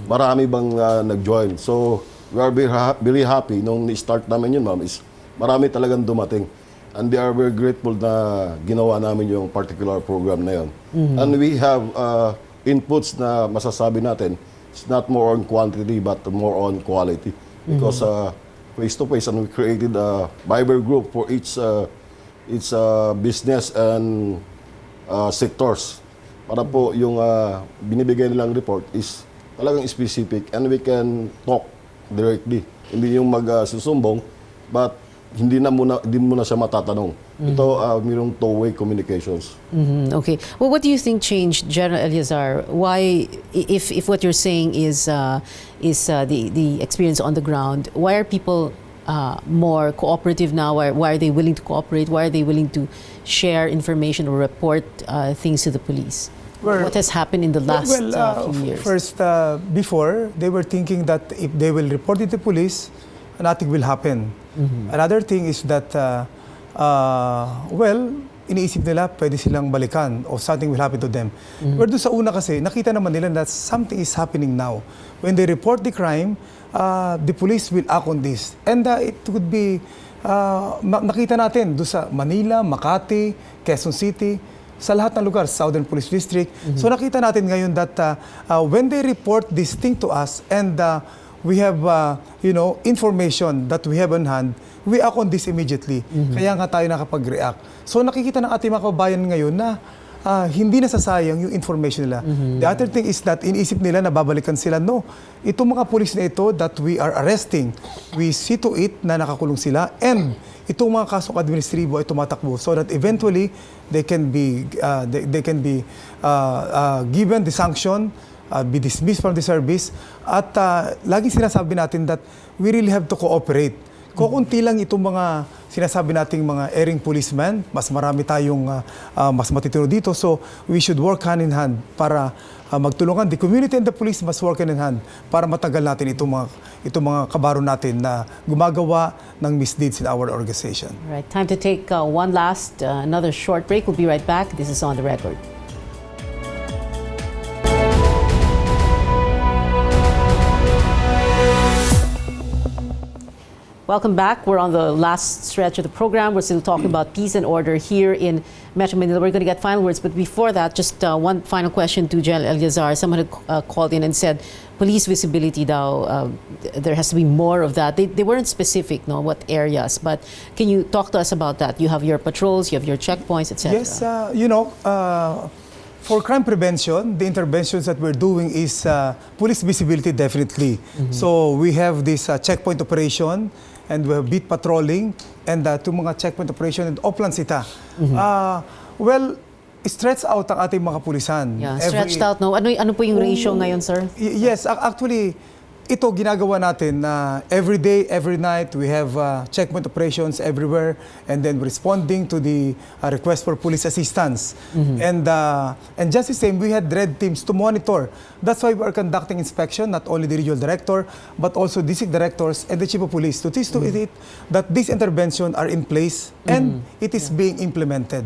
marami bang nag-join. So, we are very happy nung start namin yun, ma'am, is marami talagang dumating. And they are very grateful na ginawa namin yung particular program na yun. And we have inputs na masasabi natin, it's not more on quantity but more on quality. Because face-to-face, and we created a Viber group for each business and sectors. Para po yung binibigay nilang report is talagang specific and we can talk directly. Hindi yung magsusumbong, but hindi mo na siya matatanong. Ito, mayroong two-way communications. Okay. Well, what do you think changed, General Eleazar? Why, if what you're saying is the experience on the ground, why are people more cooperative now? Why are they willing to cooperate? Why are they willing to share information or report things to the police? What has happened in the last few years? First, before, they were thinking that if they will report it to police, nothing will happen. Another thing is that, iniisip nila pwede silang balikan or something will happen to them. Pero doon sa una kasi, nakita naman nila that something is happening now. When they report the crime, the police will act on this. And it could be, nakita natin doon sa Manila, Makati, Quezon City, sa lahat ng lugar, Southern Police District. So nakita natin ngayon that when they report this thing to us and we have, information that we have on hand, we act on this immediately. Kaya nga tayo nakapag-react. So nakikita ng ating mga kabayan ngayon na hindi nasasayang yung information nila. The other thing is that iniisip nila na babalikan sila. No, itong mga pulis na ito that we are arresting, we see to it na nakakulong sila and itong mga kasong administratibo ay tumatakbo so that eventually they can be given the sanction, be dismissed from the service. At laging sinasabi natin that we really have to cooperate. Kukunti lang itong mga sinasabi nating mga erring policemen, mas marami tayong mas matitino dito. So we should work hand in hand para magtulungan. The community and the police must work hand in hand para matagal natin itong mga kabaro natin na gumagawa ng misdeeds in our organization. Right. Time to take another short break. We'll be right back. This is On the Record. Welcome back. We're on the last stretch of the program. We're still talking about peace and order here in Metro Manila. We're going to get final words, but before that, just one final question to General Eleazar. Someone had called in and said, police visibility now, there has to be more of that. They weren't specific, no, what areas, but can you talk to us about that? You have your patrols, you have your checkpoints, etc. Yes, for crime prevention, the interventions that we're doing is police visibility, definitely. So we have this checkpoint operation. and we have beat patrolling, and itong mga checkpoint operation and Oplan Sita. Well, stretch out ang ating mga pulisan. Yeah, stretched out, no? Ano po yung ratio ngayon, sir? Yes, actually, ito ginagawa natin na every day, every night, we have checkpoint operations everywhere, and then responding to the request for police assistance. And just the same, we had red teams to monitor. That's why we are conducting inspection, not only the regional director, but also district directors and the chief of police to see to it that these interventions are in place and it is being implemented.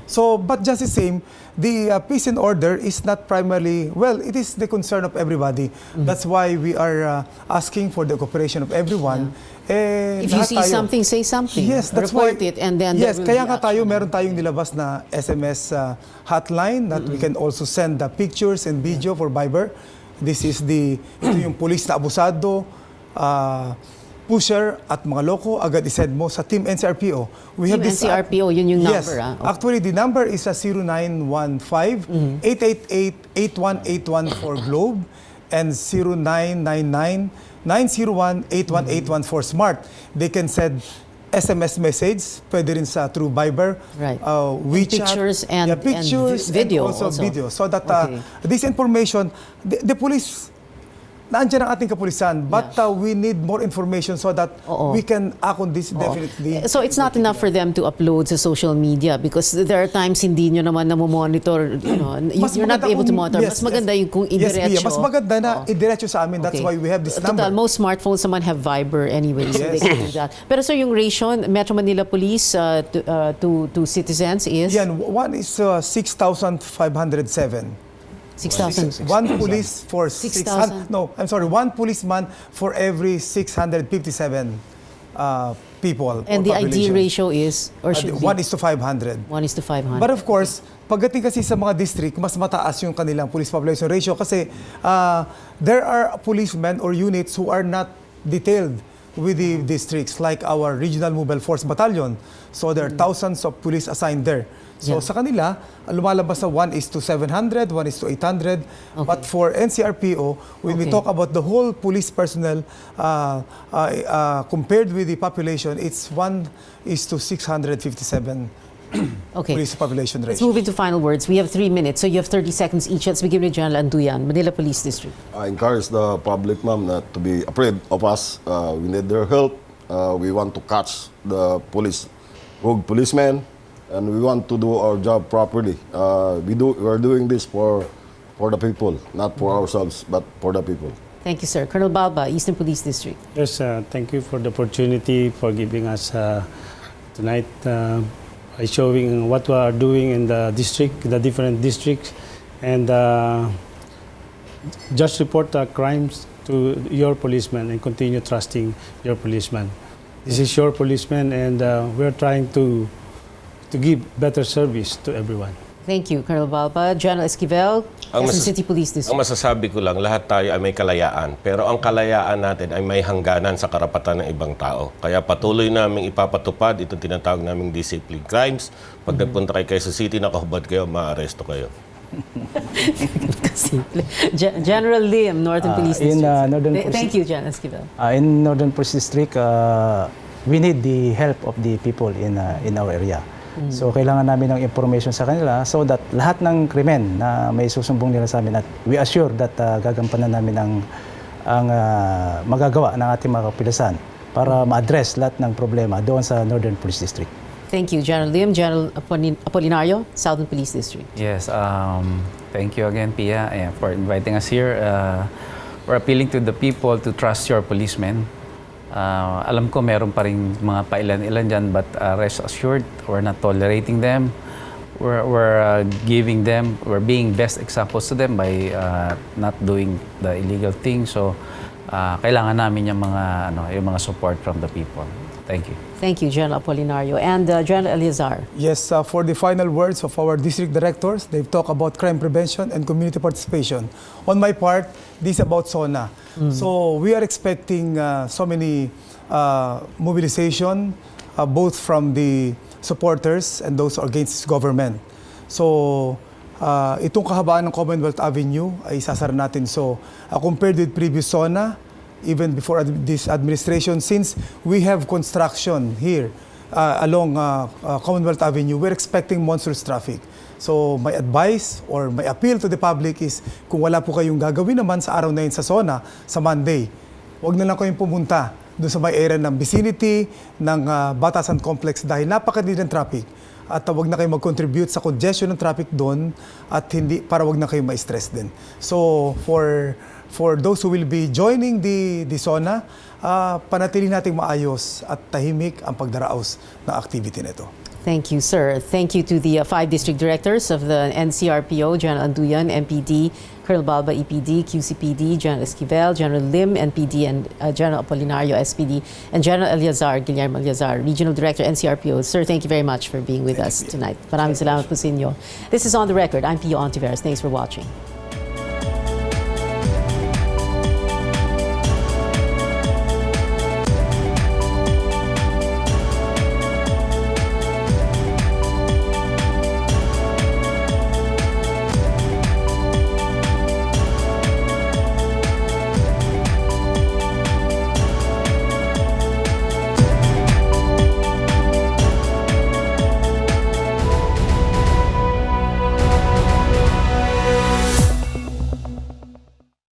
So, but just the same, the peace and order is not primarily, well, it is the concern of everybody. That's why we are asking for the cooperation of everyone. If you see something, say something. Yes, that's Report why, it, and then yes, there will kaya be nga tayo, action. meron tayong nilabas na SMS hotline that we can also send the pictures and video for Viber. This is ito yung police na abusado, pusher at mga loko, agad isend mo sa Team NCRPO. We Team NCRPO, yun yung yes. number. Okay. Actually, the number is 0915-888-8181 for Globe and 0999-901-8181 for Smart. They can send SMS message, pwede rin sa through Viber, Right. WeChat, Pictures and video and also also. video. So that Okay. this information, the police, naandyan ang ating kapulisan, but we need more information so that we can act on this definitely. So it's not enough for them to upload sa social media because there are times hindi nyo naman namomonitor, you're not maganda able to kung- monitor. Mas maganda yung kung idiretso. Yes, Pia, mas maganda na idiretso sa amin. That's Okay. why we have this Total, number. most smartphones naman have Viber anyway, so they can do that. Pero sir, yung ratio, Metro Manila Police to citizens is Yan, one is 6,507. 6,000. One police for 6,000. 600. No, I'm sorry. One policeman for every 657 people. And or the ideal population. ratio is, or should be, 1:500. 1:500. But of course, pagdating kasi sa mga district, mas mataas yung kanilang police population ratio kasi there are policemen or units who are not detailed with the districts like our Regional Mobile Force Battalion. So there are thousands of police assigned there. So sa kanila, lumalabas sa 1:700, 1:800. But for NCRPO, when we talk about the whole police personnel compared with the population, it's 1:657 Okay. police population Let's ratio. move into final words. We have 3 minutes, so you have 30 seconds each. Let's begin with General Anduyan, Manila Police District. I encourage the public, ma'am, not to be afraid of us. We need their help. We want to catch the rogue policemen, and we want to do our job properly. We're doing this for the people, not for ourselves, but for the people. Thank you, sir. Colonel Balba, Eastern Police District. Yes, thank you for the opportunity for giving us tonight by showing what we are doing in the district, the different districts, and just report crimes to your policemen and continue trusting your policemen. This is your policeman, and we're trying to give better service to everyone. Thank you, Colonel Balba. General Esquivel, Ang Quezon mas- City Police Ang District. masasabi ko lang, lahat tayo ay may kalayaan. Pero ang kalayaan natin ay may hangganan sa karapatan ng ibang tao. Kaya patuloy naming ipapatupad itong tinatawag naming discipline crimes. Pag nagpunta kayo Quezon City, nakahubad kayo, maaresto kayo. Simple. General Lim, Northern Police in, District. Northern Thank you, General Esquivel. In Northern Police District, we need the help of the people in our area. So kailangan namin ng information sa kanila so that lahat ng krimen na may susumbong nila sa amin at we assure that gagampanan namin ang magagawa ng ating mga kapulisan para ma-address lahat ng problema doon sa Northern Police District. Thank you, General Lim. General Apolinario, Southern Police District. Yes, thank you again, Pia, for inviting us here. We're appealing to the people to trust your policemen. Alam ko meron pa rin mga pailan-ilan dyan, but rest assured, we're not tolerating them. We're giving them, we're being best examples to them by not doing the illegal thing. So, kailangan namin yung mga support from the people. Thank you. Thank you, General Apolinario. And General Eleazar. Yes, for the final words of our district directors, they've talked about crime prevention and community participation. On my part, this is about Sona. So we are expecting so many mobilization, both from the supporters and those against government. So itong kahabaan ng Commonwealth Avenue ay isasara natin. So compared with previous Sona, even before this administration, since we have construction here along Commonwealth Avenue, we're expecting monstrous traffic. So my advice or my appeal to the public is kung wala po kayong gagawin naman sa araw na yun sa Sona, sa Monday, huwag na lang kayong pumunta doon sa may area ng vicinity ng Batasan Complex dahil napakadili ng traffic. At huwag na kayo mag-contribute sa congestion ng traffic doon at hindi para huwag na kayo ma-stress din. So for those who will be joining the Sona, panatili nating maayos at tahimik ang pagdaraos ng activity nito. Thank you, sir. Thank you to the 5 district directors of the NCRPO, General Anduyan, MPD, Colonel Balba, EPD, QCPD, General Esquivel, General Lim, NPD, and General Apolinario, SPD, and General Eliazar, Guillermo Eliazar, Regional Director, NCRPO. Sir, thank you very much for being with us tonight. Maraming salamat po sa inyo. This is On the Record. I'm Pia Hontiveros. Thanks for watching.